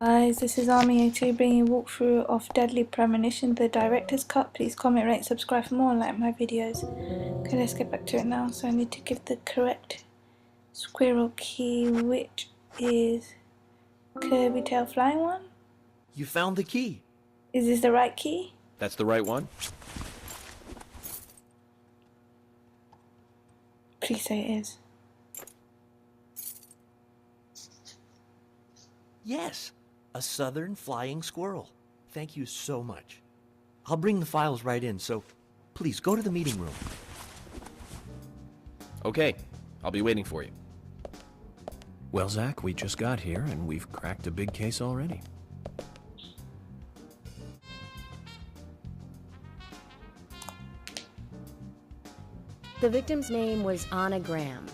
Guys, this is Army A2 bringing a walkthrough of Deadly Premonition, the director's cut. Please comment, rate, subscribe for more and like my videos. Okay, let's get back to it now. So I need to give the correct squirrel key, which is Kirby Tail Flying one. You found the key. Is this the right key? That's the right one? Please say it is. Yes, a southern flying squirrel. Thank you so much. I'll bring the files right in, so please go to the meeting room. Okay, I'll be waiting for you. Well, Zach, we just got here, and we've cracked a big case already. The victim's name was Anna Graham.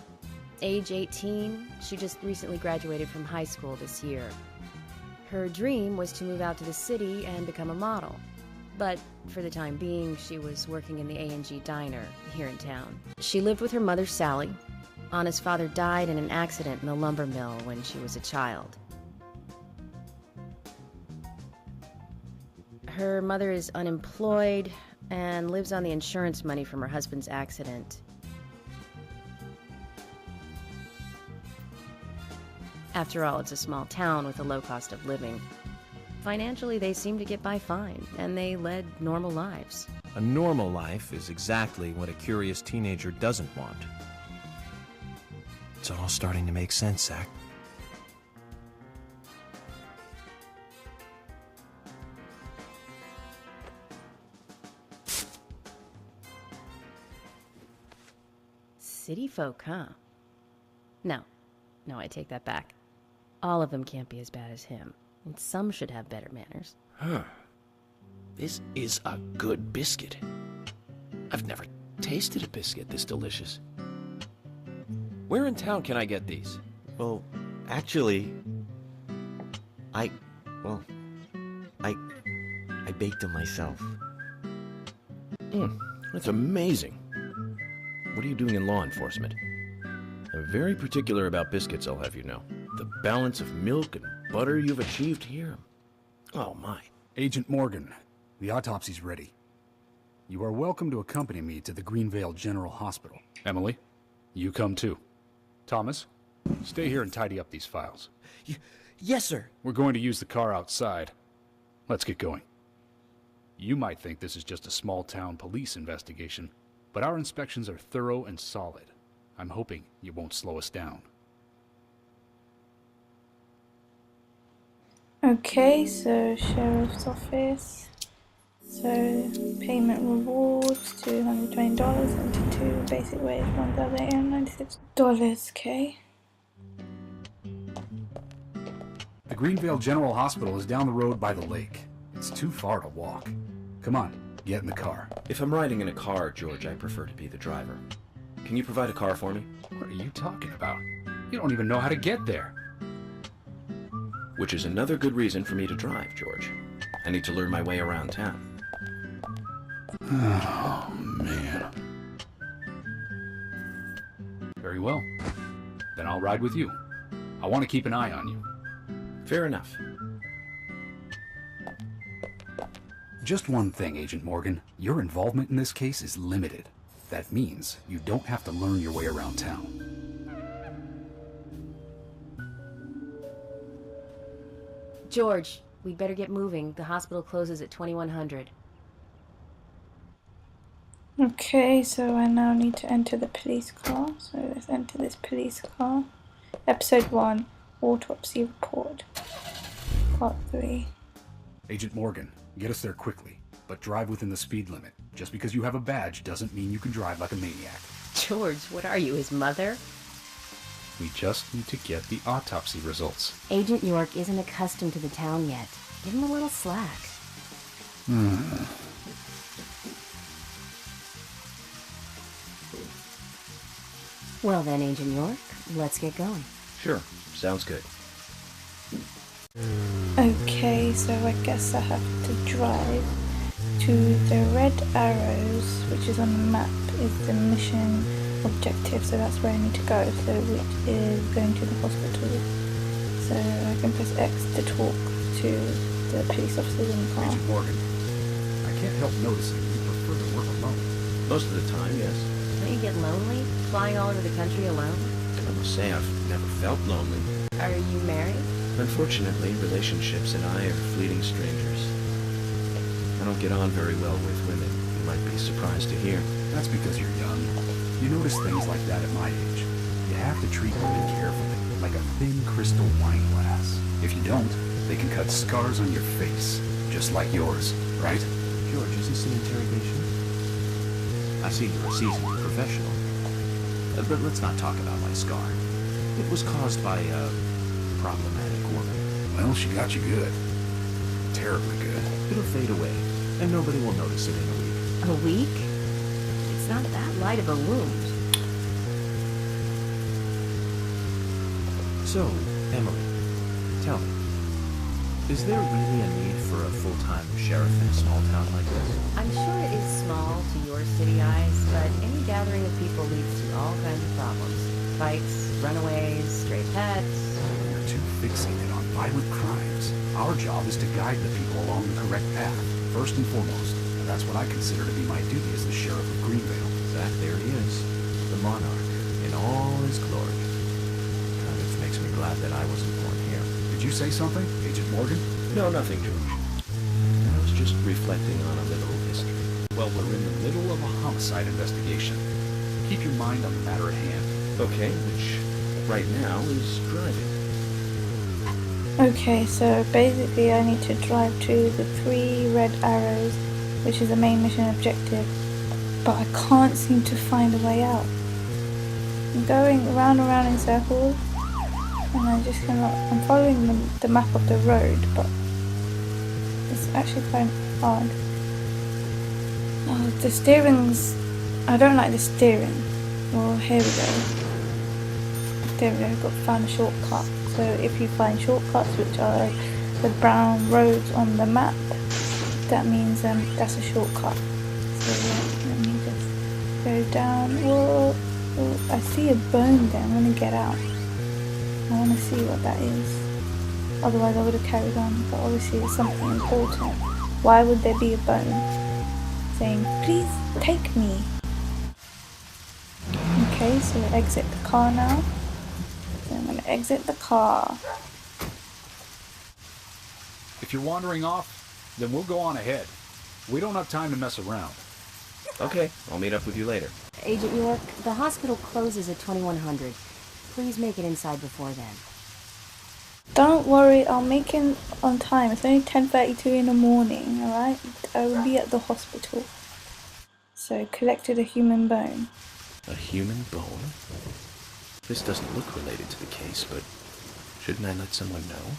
Age 18, she just recently graduated from high school this year. Her dream was to move out to the city and become a model. But for the time being, she was working in the A&G diner here in town. She lived with her mother, Sally. Anna's father died in an accident in the lumber mill when she was a child. Her mother is unemployed and lives on the insurance money from her husband's accident. After all, it's a small town with a low cost of living. Financially, they seem to get by fine, and they led normal lives. A normal life is exactly what a curious teenager doesn't want. It's all starting to make sense, Zach. City folk, huh? No, I take that back. All of them can't be as bad as him, and some should have better manners. Huh. This is a good biscuit. I've never tasted a biscuit this delicious. Where in town can I get these? Well, actually, I baked them myself. That's amazing. What are you doing in law enforcement? I'm very particular about biscuits, I'll have you know. The balance of milk and butter you've achieved here. Oh my. Agent Morgan, the autopsy's ready. You are welcome to accompany me to the Greenvale General Hospital. Emily, you come too. Thomas, stay here and tidy up these files. Yes, sir. We're going to use the car outside. Let's get going. You might think this is just a small-town police investigation, but our inspections are thorough and solid. I'm hoping you won't slow us down. Okay, so Sheriff's Office. So, payment rewards, $220, 72, basic wage, $1,896. Okay. The Greenvale General Hospital is down the road by the lake. It's too far to walk. Come on, get in the car. If I'm riding in a car, George, I prefer to be the driver. Can you provide a car for me? What are you talking about? You don't even know how to get there. Which is another good reason for me to drive, George. I need to learn my way around town. Oh, man. Very well. Then I'll ride with you. I want to keep an eye on you. Fair enough. Just one thing, Agent Morgan. Your involvement in this case is limited. That means you don't have to learn your way around town. George, we'd better get moving. The hospital closes at 2100. Okay, so I now need to enter the police car. So let's enter this police car. Episode 1, Autopsy Report. Part 3. Agent Morgan, get us there quickly, but drive within the speed limit. Just because you have a badge doesn't mean you can drive like a maniac. George, what are you, his mother? We just need to get the autopsy results. Agent York isn't accustomed to the town yet. Give him a little slack. Well then, Agent York, let's get going. Sure, sounds good. Okay, so I guess I have to drive to the red arrows, which is on the map, is the mission objective, so that's where I need to go, so which is going to the hospital. So I can press X to talk. to the police officers in the car. Agent Morgan, I can't help noticing you prefer to work alone. Most of the time, yes. Don't you get lonely, flying all over the country alone? I must say I've never felt lonely. Are you married? Unfortunately, relationships and I are fleeting strangers. I don't get on very well with women. You might be surprised to hear. That's because you're young. You notice things like that at my age. You have to treat women carefully, like a thin crystal wine glass. If you don't, they can cut scars on your face, just like yours, right? George, is this an interrogation? I see you're a seasoned professional. But let's not talk about my scar. It was caused by a problematic woman. Well, she got you good. Terribly good. It'll fade away, and nobody will notice it in a week. A week? It's not that light of a wound. So, Emily, tell me, is there really a need for a full-time sheriff in a small town like this? I'm sure it is small to your city eyes, but any gathering of people leads to all kinds of problems. Fights, runaways, stray pets. You're too fixated on violent crimes. Our job is to guide the people along the correct path, first and foremost. And that's what I consider to be my duty as the sheriff of Greenvale. Zach, there he is, the monarch, in all his glory. Kind of makes me glad that I wasn't born here. Did you say something, Agent Morgan? No, nothing, George. I was just reflecting on a little history. Well, we're in the middle of a homicide investigation. Keep your mind on the matter at hand. Okay, which right now is driving. Okay, so basically I need to drive to the 3 red arrows, which is the main mission objective, but I can't seem to find a way out. I'm going round and round in circles, and I'm following the map of the road, but it's actually quite hard. Oh, the steering's... I don't like the steering. Well, here we go. There we go, found a shortcut. So if you find shortcuts, which are the brown roads on the map, that means that's a shortcut. So let me just go down. Whoa, oh, I see a bone there. I'm gonna get out. I want to see what that is. Otherwise I would have carried on, but obviously it's something important. Why would there be a bone saying, please take me? Okay, so exit the car now. So I'm going to exit the car. If you're wandering off, then we'll go on ahead. We don't have time to mess around. Okay, I'll meet up with you later. Agent York, the hospital closes at 2100. Please make it inside before then. Don't worry, I'll make it on time. It's only 10:32 in the morning, alright? I will be at the hospital. So, collected a human bone. A human bone? This doesn't look related to the case, but shouldn't I let someone know?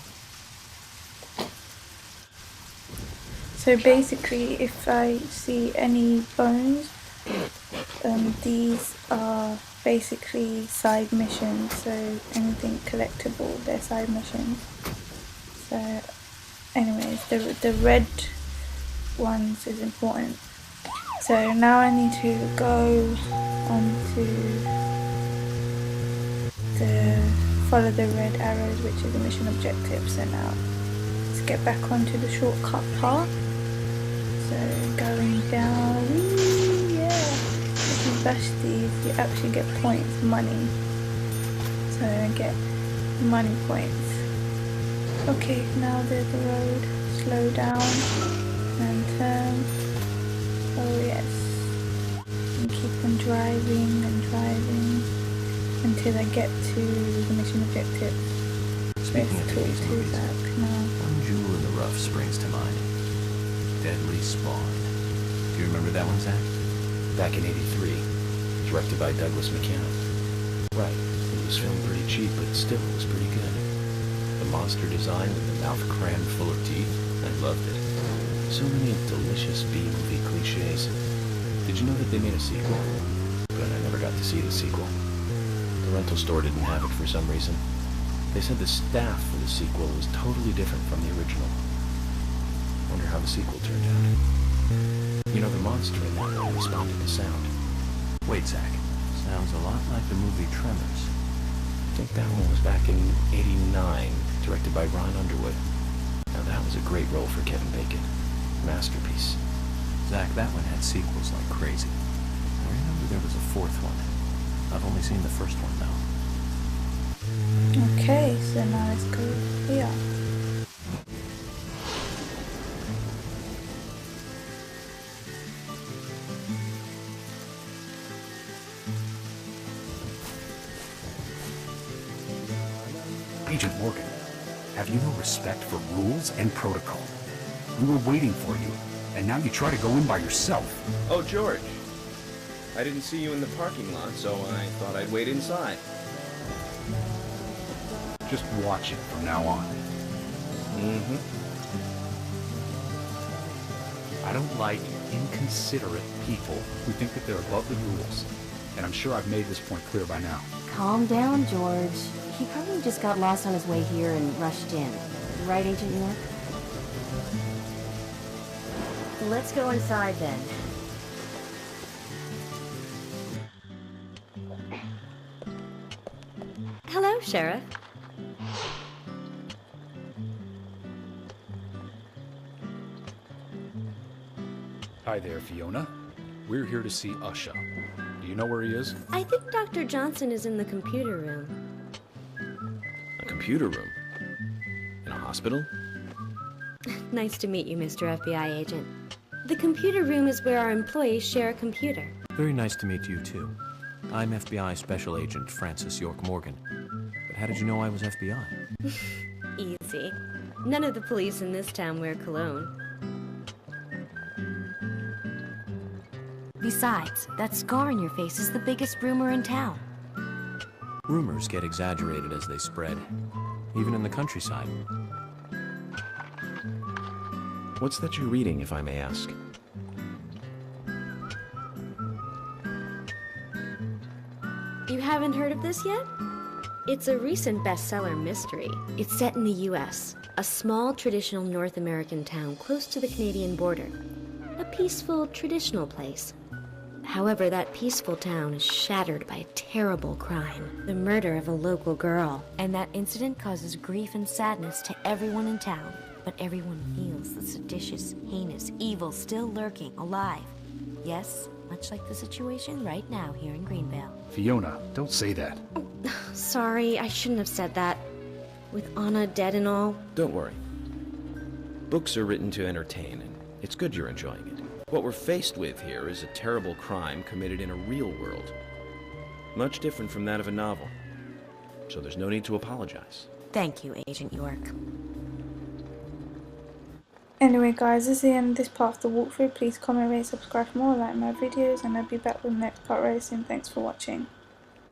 So basically, if I see any bones, these are basically side missions, so anything collectible, they're side missions. So anyways, the red ones is important. So now I need to go onto follow the red arrows, which is the mission objective. So now let's get back onto the shortcut path. So going down, yeah. If you bash these, you actually get points, money. So I get money points. Okay, now there's the road. Slow down and turn. Oh yes. And keep on driving and driving until I get to the mission objective. Speaking of these movies, now. one jewel in the rough springs to mind. Deadly Spawn. Do you remember that one, Zach? Back in '83, directed by Douglas McKenna. Right, it was filmed pretty cheap, but still it was pretty good. The monster design with the mouth crammed full of teeth, I loved it. So many delicious B-movie cliches. Did you know that they made a sequel? But I never got to see the sequel. The rental store didn't have it for some reason. They said the staff for the sequel was totally different from the original. Wonder how the sequel turned out. You know, the monster in that one responded to sound. Wait, Zach. Sounds a lot like the movie Tremors. I think that one was back in '89, directed by Ron Underwood. Now that was a great role for Kevin Bacon. Masterpiece. Zach, that one had sequels like crazy. I remember there was a fourth one. I've only seen the first one, though. Okay, so now let's go here. Agent Morgan, have you no respect for rules and protocol? We were waiting for you, and now you try to go in by yourself. Oh, George. I didn't see you in the parking lot, so I thought I'd wait inside. Just watch it from now on. Mm-hmm. I don't like inconsiderate people who think that they're above the rules. And I'm sure I've made this point clear by now. Calm down, George. He probably just got lost on his way here and rushed in. Right, Agent York? Let's go inside then. Hello, Sheriff. Hi there, Fiona. We're here to see Usha. Do you know where he is? I think Dr. Johnson is in the computer room. A computer room? In a hospital? Nice to meet you, Mr. FBI agent. The computer room is where our employees share a computer. Very nice to meet you, too. I'm FBI Special Agent Francis York Morgan. But how did you know I was FBI? Easy. None of the police in this town wear cologne. Besides, that scar on your face is the biggest rumor in town. Rumors get exaggerated as they spread, even in the countryside. What's that you're reading, if I may ask? You haven't heard of this yet? It's a recent bestseller mystery. It's set in the US, a small traditional North American town close to the Canadian border. A peaceful, traditional place. However, that peaceful town is shattered by a terrible crime, the murder of a local girl. And that incident causes grief and sadness to everyone in town. But everyone feels the seditious, heinous evil still lurking, alive. Yes, much like the situation right now here in Greenvale. Fiona, don't say that. Sorry, I shouldn't have said that. With Anna dead and all. Don't worry. Books are written to entertain, and it's good you're enjoying it. What we're faced with here is a terrible crime committed in a real world. Much different from that of a novel. So there's no need to apologize. Thank you, Agent York. Anyway guys, this is the end of this part of the walkthrough. Please comment, rate, subscribe for more, like my videos, and I'll be back with the next part very soon. Thanks for watching.